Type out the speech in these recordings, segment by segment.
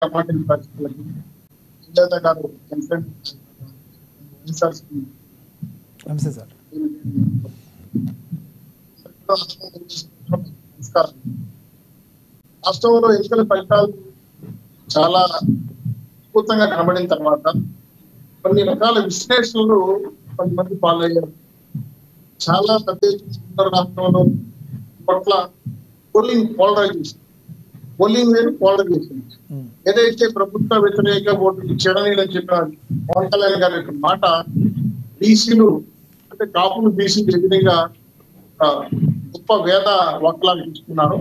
Apartment పరిస్థితులకి సుజాత గారు నమస్కారం. రాష్ట్రంలో ఎన్నికల ఫలితాలు చాలా అద్భుతంగా కనబడిన తర్వాత కొన్ని రకాల విశ్లేషణలు కొంతమంది ఫాలో అయ్యారు. చాలా పెద్ద ఎత్తున రాష్ట్రంలో పట్ల పోలింగ్ వేరు పోలరైజేషన్. ఏదైతే ప్రభుత్వ వ్యతిరేక ఓట్లు చెడనీలని చెప్పిన పవన్ కళ్యాణ్ గారి యొక్క మాట బీసీలు అంటే కాపులు బీసీలు ఎదురుగా గొప్ప వేద వాక్యాలు తీసుకున్నారు.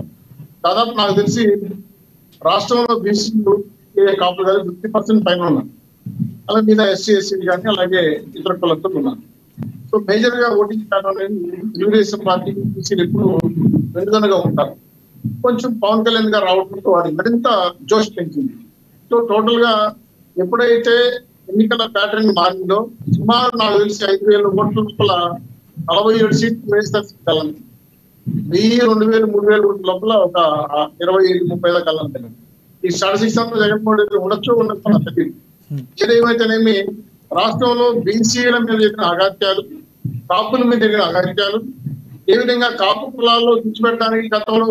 దాదాపు నాకు తెలిసి రాష్ట్రంలో బీసీలు కాపులు కానీ 50% పైన ఉన్నారు. అలా మీద ఎస్సీ ఎస్సీలు కానీ అలాగే ఇతర కులస్తులు ఉన్నారు. సో మేజర్ గా ఓటింగ్ ప్యాటర్న్ తెలుగుదేశం పార్టీ బీసీలు ఎప్పుడు వెనుదనగా ఉంటారు. కొంచెం పవన్ కళ్యాణ్ గారు రావడంతో వారి మరింత జోష్ పెంచింది. సో టోటల్ గా ఎప్పుడైతే ఎన్నికల ప్యాటర్న్ మారిందో సుమారు నాకు తెలిసి 5,000 ఓట్ల లోపల 47 సీట్లు వేస్తారు కలం 1000, 2,000, 3,000 ఓట్ల లోపల ఒక 25-30 కలం. ఈ స్టాటిస్టిక్స్ అంతా జగన్మోహన్ రెడ్డి ఉండొచ్చు తెలియదు. ఏదేమైతేనేమి రాష్ట్రంలో బీసీల మీద జరిగిన అగాత్యాలు, కాపుల మీద జరిగిన అగాత్యాలు, ఏ విధంగా కాపు కులాల్లో తెచ్చిపెట్టడానికి గతంలో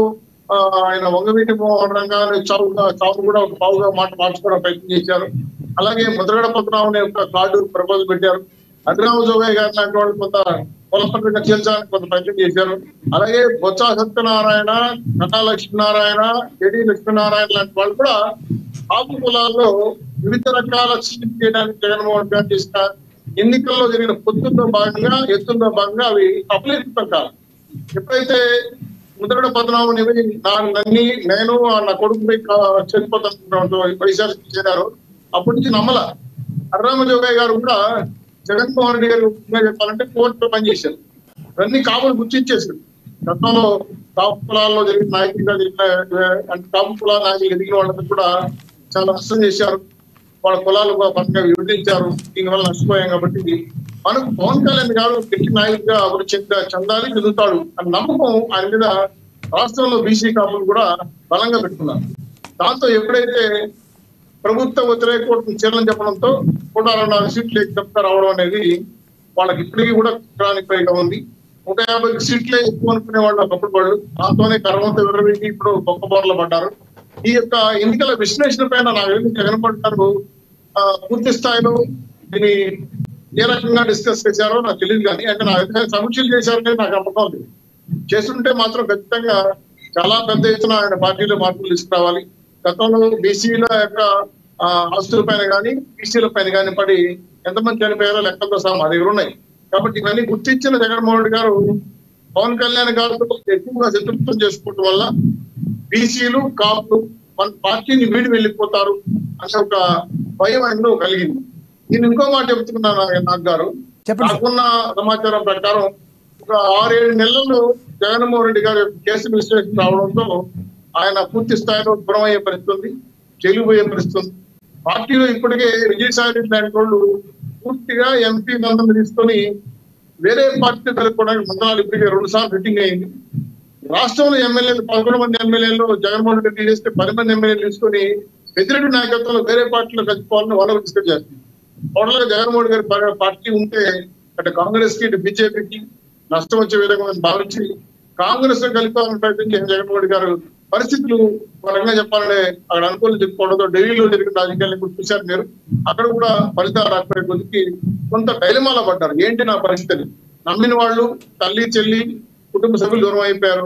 ఆయన వంగవీటి మోహన్ రంగా చావు కూడా ఒక పావుగా మార్చుకోవడం ప్రయత్నం చేశారు. అలాగే ముద్రగడ పద్మనాభం యొక్క కార్డు ప్రపోజల్ పెట్టారు. అగ్రరామ జోగయ్య గారి లాంటి వాళ్ళు కొంత పొలపత్రిక చేర్చడానికి కొంత ప్రయత్నం చేశారు. అలాగే బొత్స సత్యనారాయణ, కటా లక్ష్మీనారాయణ, కేడి లక్ష్మీనారాయణ లాంటి వాళ్ళు కూడా కాపు కులాల్లో వివిధ రకాల సీట్లు చేయడానికి జగన్మోహన్ గారు చేసిన ఎన్నికల్లో జరిగిన ఎత్తుల్లో భాగంగా అవి అప్లైతం కాదు. ఎప్పుడైతే ముద్రగడ పద్మనాభం నేను నా కొడుకు చనిపోతాను వైఎస్ఆర్సీ చేరారు, అప్పటి నుంచి నమ్మల. అగ్రరామ జోగయ్య గారు కూడా జగన్మోహన్ రెడ్డి గారు చెప్పాలంటే కోర్టులో పనిచేశారు. ఇవన్నీ కాపులు గుర్తించేశారు. గతంలో కాపు కులాల్లో జరిగిన నాయకులుగా అంటే కాపు కులాల నాయకులు ఎదిగిన వాళ్ళని కూడా చాలా నష్టం చేశారు. వాళ్ళ కులాలు పరంగా విభజించారు. దీనివల్ల నష్టపోయాం. కాబట్టి మనకు పవన్ కళ్యాణ్ గారు గట్టి నాయకుడిగా అభివృద్ధి చెందాలి, చెందుతాడు అని నమ్మకం ఆయన మీద రాష్ట్రంలో బీసీ కాపులు కూడా బలంగా పెట్టుకున్నారు. దాంతో ఎప్పుడైతే ప్రభుత్వ వ్యతిరేక ఓట్లు చేరని చెప్పడంతో 164 సీట్లు ఎక్కువ రావడం అనేది వాళ్ళకి ఇప్పటికీ కూడా పైగా ఉంది. 150 సీట్లే ఎక్కువ అనుకునే వాళ్ళు ఒకప్పుడు వాళ్ళు దాంతోనే కర్మంతో విరవేసి ఇప్పుడు గొప్ప బోర్లు పడ్డారు. ఈ యొక్క ఎన్నికల విశ్లేషణ పైన నాకు జగన్మోహన్ గారు పూర్తి స్థాయిలో దీన్ని ఏ రకంగా డిస్కస్ చేశారో నాకు తెలియదు. కానీ అంటే నా సమీక్షలు చేశారని నాకు నమ్మకం లేదు. చేస్తుంటే మాత్రం ఖచ్చితంగా చాలా పెద్ద ఎత్తున ఆయన పార్టీలో మార్పులు తీసుకురావాలి. గతంలో బీసీల యొక్క ఆస్తుల పైన కానీ బీసీల పైన కానీ పడి ఎంతమంది చనిపోయారో లెక్కలతో సహా మా దగ్గర ఉన్నాయి. కాబట్టి ఇవన్నీ గుర్తించిన జగన్మోహన్ రెడ్డి గారు పవన్ కళ్యాణ్ గారితో ఎక్కువగా శత్రుత్వం చేసుకోవడం వల్ల బీసీలు కాపులు మన పార్టీని వీడి వెళ్ళిపోతారు అనే ఒక భయం ఆయనలో కలిగింది. నేను ఇంకో మాట చెప్తున్నాను నాగ్ గారు. నాకున్న సమాచారం ప్రకారం ఒక 6-7 నెలల్లో జగన్మోహన్ రెడ్డి గారి కేసు విశ్లేషణ రావడంతో ఆయన పూర్తి స్థాయిలో దూరం అయ్యే పరిస్థితి, జైలు పోయే పరిస్థితి. పార్టీలో ఇప్పటికే విజయసాయి రెడ్డి లాంటి వాళ్ళు పూర్తిగా ఎంపీ మందం తీసుకొని వేరే పార్టీ కలుపుకోవడానికి మంత్రాలు ఇప్పటికే 2 సార్లు ఫిట్టింగ్ అయింది. రాష్ట్రంలో ఎమ్మెల్యేలు 11 మంది ఎమ్మెల్యేలు జగన్మోహన్ రెడ్డి చేస్తే 10 మంది ఎమ్మెల్యేలు తీసుకొని పెద్దిరెడ్డి నాయకత్వంలో వేరే పార్టీలో కలుపుకోవాలని వాళ్ళకు డిస్కస్ చేస్తుంది. టోటల్ గా జగన్మోహన్ గారి పార్టీ ఉంటే అంటే కాంగ్రెస్ కి ఇటు బీజేపీకి నష్టం వచ్చే విధంగా భావించి కాంగ్రెస్ లో కలుపుకోవాలని ప్రయత్నం చేసిన జగన్మోహన్ గారు పరిస్థితులు పరంగా చెప్పాలంటే అక్కడ అనుకూలం చెప్పుకోవడంతో ఢిల్లీలో జరిగిన రాజకీయాలను కూడా చూశారు మీరు. అక్కడ కూడా ఫలితాలు రాకపోయే కొద్దికి కొంత డైలమాలో పడ్డారు. ఏంటి నా పరిస్థితి, నమ్మిన వాళ్ళు తల్లి చెల్లి కుటుంబ సభ్యులు దూరం అయిపోయారు.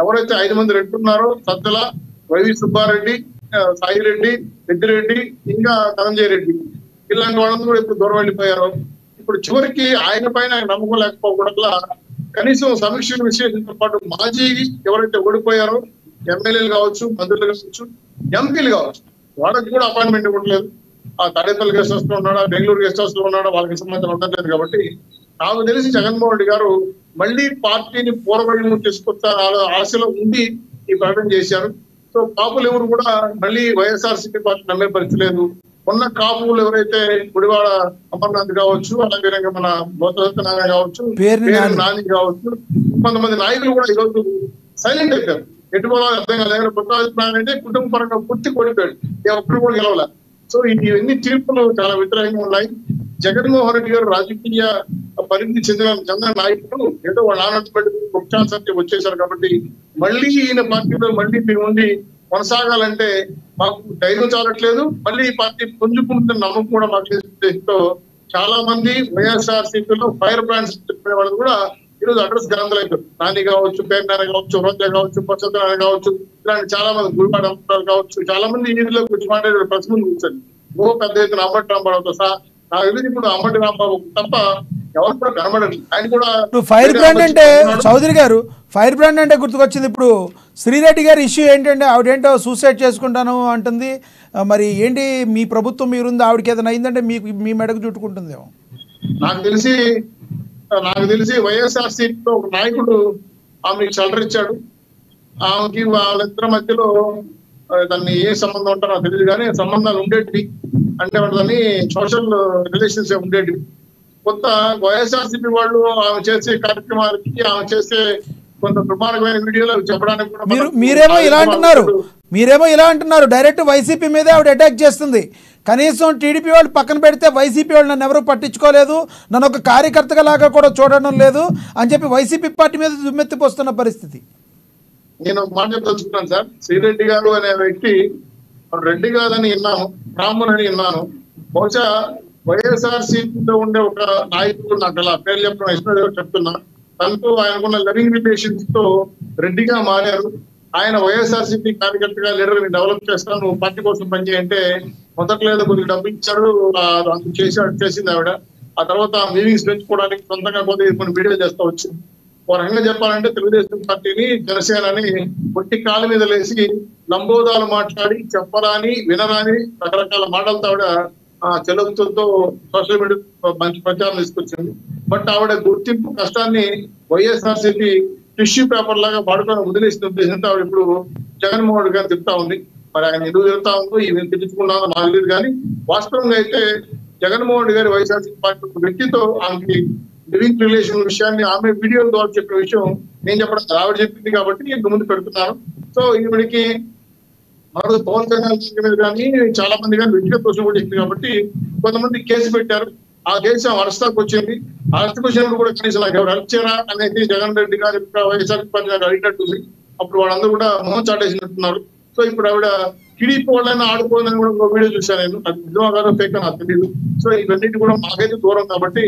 ఎవరైతే 5 మంది రెడ్డి ఉన్నారో సజ్జల, వైవి సుబ్బారెడ్డి, సాయిరెడ్డి, పెద్దిరెడ్డి, ఇంకా ధనంజయ రెడ్డి ఇలాంటి వాళ్ళందరూ కూడా ఇప్పుడు దూరం వెళ్ళిపోయారు. ఇప్పుడు చివరికి ఆయన పైన నమ్మకం లేకపోవడం కనీసం సమీక్ష విశ్లేషణతో పాటు మాజీ ఎవరైతే ఓడిపోయారో ఎమ్మెల్యేలు కావచ్చు, మంత్రులు కావచ్చు, ఎంపీలు కావచ్చు, వాళ్ళకి కూడా అపాయింట్మెంట్ ఇవ్వట్లేదు. ఆ తాడేపల్లి గెస్ట్ హౌస్ లో ఉన్నాడా, బెంగళూరు గెస్ట్ హౌస్ లో ఉన్నాడా వాళ్ళకి సంబంధించిన ఉండట్లేదు. కాబట్టి నాకు తెలిసి జగన్మోహన్ రెడ్డి గారు మళ్ళీ పార్టీని పూర్వపడిన తీసుకొస్తా ఆశలో ఉండి ఈ ప్రకటన చేశారు. సో కాపులు ఎవరు కూడా మళ్ళీ వైఎస్ఆర్సీపీ పార్టీ నమ్మే పరిస్థితి లేదు. ఉన్న కాపులు ఎవరైతే గుడివాడ అమర్నాథ్ కావచ్చు, అలాగే మన బొత్స నారాయణ కావచ్చు, నాని కావచ్చు, కొంతమంది నాయకులు కూడా ఈరోజు సైలెంట్ అయిపోయారు. ఎటు పోవాలో అర్థం కాలేదు. పుట్టాభిప్రాయం అంటే కుటుంబ పరంగా పూర్తి కోల్పోయాడు, ఒక్కరు కూడా గెలవలే. సో ఇవన్నీ తీర్పులు చాలా వ్యతిరేకంగా ఉన్నాయి. జగన్మోహన్ రెడ్డి గారు రాజకీయ పరిధి చెందిన నాయకుడు ఏదో వాళ్ళ నాన్నట్టు పెట్టి ముఖ్యాంశానికి వచ్చేసారు కాబట్టి మళ్ళీ ఈయన పార్టీలో మళ్ళీ మీరు ఉండి కొనసాగాలంటే మాకు ధైర్యం చాలట్లేదు. మళ్ళీ ఈ పార్టీ పుంజుకుంటున్న నమ్మకం కూడా మాకు చాలా మంది వైఎస్ఆర్సీపీలో ఫైర్ బ్రాండ్స్ చెప్పిన వాళ్ళు కూడా ఈరోజు అడ్రస్ గ్రంథాలైపోయారు. నాని కావచ్చు, పేర్నాని కావచ్చు, రోజా కావచ్చు, పచ్చతనాని కావచ్చు, ఇలాంటి చాలా మంది గుడిపాటి అమ్ముతారు కావచ్చు, చాలా మంది ఈదిలో కూర్చు మాట్లాడే ప్రశ్నలు కూర్చొని పెద్ద ఎత్తున అంబటి రాంబాబుతో సహా నాకు తెలియదు. ఇప్పుడు అంబటి రాంబాబు తప్ప ఎవరు కూడా కనబడదు. ఆయన కూడా ఫైర్ బ్రాండ్ అంటే చౌదరి గారు ఫైర్ బ్రాండ్ అంటే గుర్తుకొచ్చింది. ఇప్పుడు శ్రీరెడ్డి గారి ఇష్యూ ఏంటంటే ఆవిడేంటో సూసైడ్ చేసుకుంటాను అంటుంది. మరి ఏంటి మీ ప్రభుత్వం మీరుంది, ఆవిడకి ఏదైనా అయిందంటే మీ మెడకు చుట్టుకుంటుందేమో. నాకు తెలిసి వైఎస్ఆర్సీపీలో ఒక నాయకుడు ఆమెకి చల్లరిచ్చాడు. ఆమెకి వాళ్ళిద్దరి మధ్యలో దాన్ని ఏ సంబంధం ఉంటారో నాకు తెలియదు కానీ సంబంధాలు ఉండేటివి. అంటే దాన్ని సోషల్ రిలేషన్స్ ఉండేటివి. కొంత వైఎస్ఆర్సీపీ వాళ్ళు ఆమె చేసే కార్యక్రమాలకి, ఆమె చేసే కొంత ప్రమాణమైన వీడియోలు చెప్పడానికి కూడా మీరేమో ఇలా అంటున్నారు డైరెక్ట్ వైసీపీ మీదే ఆవిడ అటాక్ చేస్తుంది. కనీసం టీడీపీ వాళ్ళు పక్కన పెడితే వైసీపీ వాళ్ళు నన్ను ఎవరు పట్టించుకోలేదు, నన్ను ఒక కార్యకర్తగా లాగా కూడా చూడడం లేదు అని చెప్పి వైసీపీ పార్టీ మీద దుమ్మెత్తిపోస్తున్న పరిస్థితి. నేను ఒక మాట చెప్పదలుచుకున్నాను సార్. శ్రీరెడ్డి గారు అనే వ్యక్తి రెడ్డి కాదని విన్నాను, బ్రాహ్మణ్ అని విన్నాను. బహుశా వైఎస్ఆర్సీపీలో ఉండే ఒక నాయకుడు, నాకు అలా పేరు చెప్పడం ఇష్టం చెప్తున్నా, తనతో ఆయనకున్న లివింగ్ రిలేషన్స్ తో రెడ్డిగా మారారు. ఆయన వైఎస్ఆర్సీపీ కార్యకర్తగా లీడర్ డెవలప్ చేస్తాను, పార్టీ కోసం పనిచేయంటే మొదట్లేదు కొద్దిగా డబ్బులు ఇచ్చారు, చేసింది ఆవిడ. ఆ తర్వాత మీటింగ్స్ పెంచుకోవడానికి సొంతంగా కొన్ని వీడియోలు చేస్తా వచ్చింది. ఒక రకంగా చెప్పాలంటే తెలుగుదేశం పార్టీని, జనసేనని పొట్టి కాళ్ళ మీద లేసి లంబోదాలు మాట్లాడి చెప్పరాని వినరాని రకరకాల మాటలతో ఆవిడ చెలవుతో సోషల్ మీడియా మంచి ప్రచారం తీసుకొచ్చింది. బట్ ఆవిడ గుర్తింపు కష్టాన్ని వైఎస్ఆర్సీపీ టిష్యూ పేపర్ లాగా వాడుకొని వదిలేసిన ఉద్దేశంతో ఆవిడ ఇప్పుడు జగన్మోహన్ రెడ్డి గారు తిరుగుతా ఉంది. మరి ఆయన ఎందుకు తిరుగుతా ఉందో ఈయన తెలుసుకున్నానో నాకు తెలియదు కానీ వాస్తవంగా అయితే జగన్మోహన్ రెడ్డి గారి వైఎస్ఆర్సీపీ పార్టీ వ్యక్తితో ఆమెకి లివింగ్ రిలేషన్ విషయాన్ని ఆమె వీడియో ద్వారా చెప్పిన విషయం నేను చెప్పడం ఆవిడ చెప్పింది కాబట్టి ఇంత ముందు పెడుతున్నాను. సో ఈవిడికి మరో పవన్ కళ్యాణ్ మీద కానీ చాలా మంది కానీ వ్యక్తిగత దోషం కూడా చెప్పింది కాబట్టి కొంతమంది కేసు పెట్టారు. ఆ కేసు అరెస్ట్కి వచ్చింది. అరెస్ట్కి వచ్చినప్పుడు కూడా కనీసం నాకు ఎవరు అరెస్ట్ చేయరా అనేది జగన్ రెడ్డి గారి వైఎస్ఆర్ పార్టీ నాకు అడిగినట్టుంది. అప్పుడు వాళ్ళందరూ కూడా మొహం చాటేసినట్టున్నారు. సో ఇప్పుడు ఆవిడ టీడీపీ వాళ్ళైనా ఆడుకోవాలని కూడా ఒక వీడియో చూశాను నేను. అది నిజమా కాదో ఫేక్ నాకు తెలియదు. సో ఇవన్నిటి కూడా మాకైతే దూరం కాబట్టి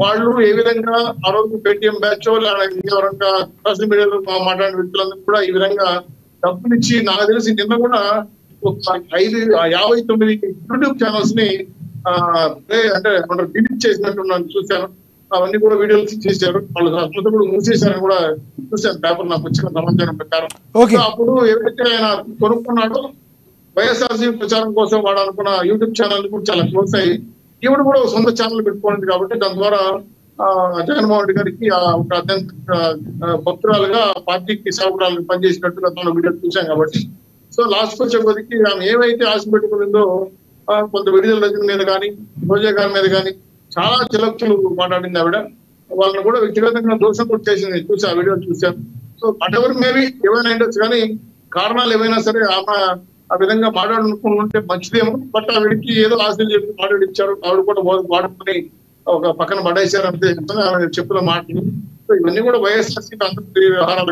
వాళ్ళు ఏ విధంగా ఆ రోజు పేటీఎం బ్యాచ్ ఎవరంగా సోషల్ మీడియాలో మాట్లాడిన వ్యక్తులందరూ కూడా ఈ విధంగా డబ్బులు ఇచ్చి, నాకు తెలిసి నిన్న కూడా 59 యూట్యూబ్ ఛానల్స్ ని అంటే డిలీట్ చేసినట్టు చూశాను. అవన్నీ కూడా వీడియోలు చేశారు. వాళ్ళు అసలు కూడా మూసేశారని కూడా చూశాను పేపర్ నాకు వచ్చిన సమాచారం ప్రకారం. అప్పుడు ఏవైతే ఆయన కొనుక్కున్నాడో వైఎస్ఆర్సీపీ ప్రచారం కోసం వాడు అనుకున్న యూట్యూబ్ ఛానల్ కూడా చాలా క్లోజ్ అయ్యి ఈవిడ కూడా సొంత ఛానల్ పెట్టుకోండి కాబట్టి దాని ద్వారా జగన్మోహన్ రెడ్డి గారికి ఒక భక్తురాలుగా పార్టీకి సేవకురాలుగా పనిచేసినట్టుగా తన వీడియో చూశాం కాబట్టి సో లాస్ట్ వచ్చేప్పటికి ఆమె ఏవైతే ఆశ పెట్టుకునిందో కొంత విడుదల రజని మీద కానీ, రోజా గారి మీద కానీ చాలా చిలక్తులు మాట్లాడింది ఆవిడ. వాళ్ళని కూడా వ్యక్తిగతంగా దోషం కూడా చేసింది చూసి ఆ వీడియో చూశాను. సో వాటెవర్ మేబీ ఏమైనా ఉండొచ్చు కానీ కారణాలు ఏమైనా సరే ఆమె ఆ విధంగా మాట్లాడుకుంటే మంచిదేమో. బట్ ఆవిడకి ఏదో ఆశలు చెప్పి మాట్లాడిచ్చారు. ఆవిడ కూడా వాడుకొని ఒక పక్కన పడేశారు అంతే ఆమె చెప్పిన మాటలు. సో ఇవన్నీ కూడా వైఎస్ఆర్సీపీ అంత వ్యవహారాలు